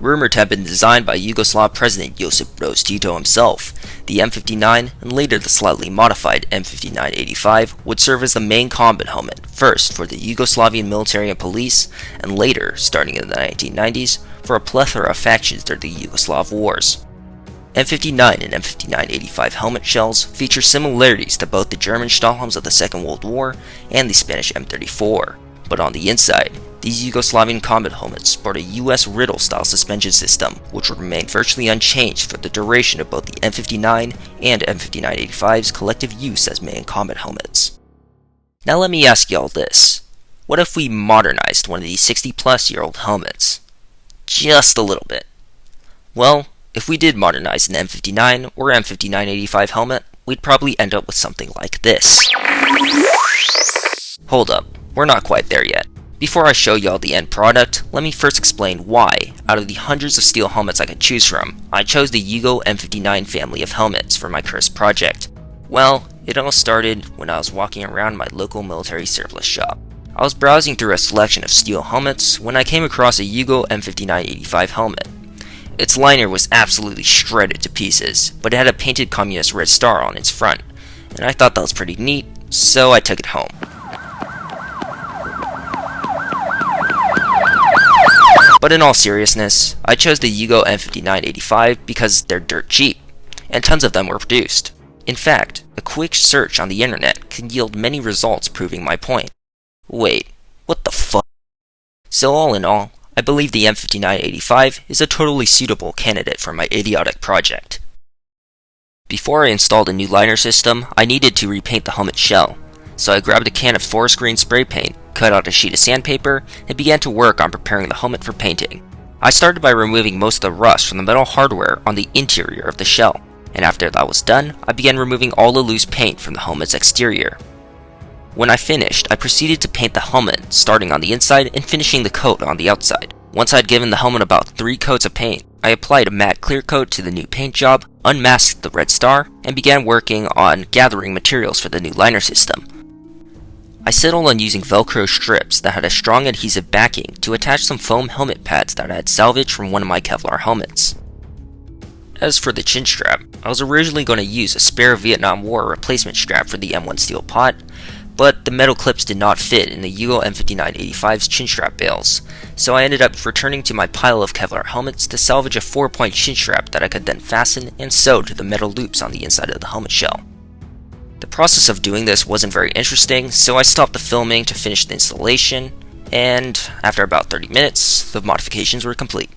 Rumored to have been designed by Yugoslav President Josip Broz Tito himself, the M59 and later the slightly modified M59-85 would serve as the main combat helmet, first for the Yugoslavian military and police, and later, starting in the 1990s, for a plethora of factions during the Yugoslav wars. M59 and M59-85 helmet shells feature similarities to both the German Stahlhelms of the Second World War and the Spanish M34, but on the inside, these Yugoslavian combat helmets sport a US Riddle-style suspension system, which would remain virtually unchanged for the duration of both the M59 and M59-85's collective use as main combat helmets. Now let me ask y'all this. What if we modernized one of these 60-plus-year-old helmets? Just a little bit. Well, if we did modernize an M59 or M59-85 helmet, we'd probably end up with something like this. Hold up, we're not quite there yet. Before I show y'all the end product, let me first explain why, out of the hundreds of steel helmets I could choose from, I chose the Yugo M59 family of helmets for my cursed project. Well, it all started when I was walking around my local military surplus shop. I was browsing through a selection of steel helmets when I came across a Yugo M59-85 helmet. Its liner was absolutely shredded to pieces, but it had a painted communist red star on its front, and I thought that was pretty neat, so I took it home. But in all seriousness, I chose the Yugo M59-85 because they're dirt cheap, and tons of them were produced. In fact, a quick search on the internet can yield many results proving my point. Wait, what the fuck? So all in all, I believe the M59-85 is a totally suitable candidate for my idiotic project. Before I installed a new liner system, I needed to repaint the helmet shell, so I grabbed a can of forest green spray paint, cut out a sheet of sandpaper, and began to work on preparing the helmet for painting. I started by removing most of the rust from the metal hardware on the interior of the shell, and after that was done, I began removing all the loose paint from the helmet's exterior. When I finished, I proceeded to paint the helmet, starting on the inside and finishing the coat on the outside. Once I had given the helmet about 3 coats of paint, I applied a matte clear coat to the new paint job, unmasked the red star, and began working on gathering materials for the new liner system. I settled on using Velcro strips that had a strong adhesive backing to attach some foam helmet pads that I had salvaged from one of my Kevlar helmets. As for the chin strap, I was originally going to use a spare Vietnam War replacement strap for the M1 steel pot, but the metal clips did not fit in the Yugo M59-85's chin strap bales, so I ended up returning to my pile of Kevlar helmets to salvage a 4-point chin strap that I could then fasten and sew to the metal loops on the inside of the helmet shell. The process of doing this wasn't very interesting, so I stopped the filming to finish the installation, and after about 30 minutes, the modifications were complete.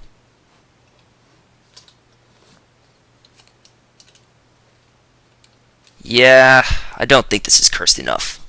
Yeah, I don't think this is cursed enough.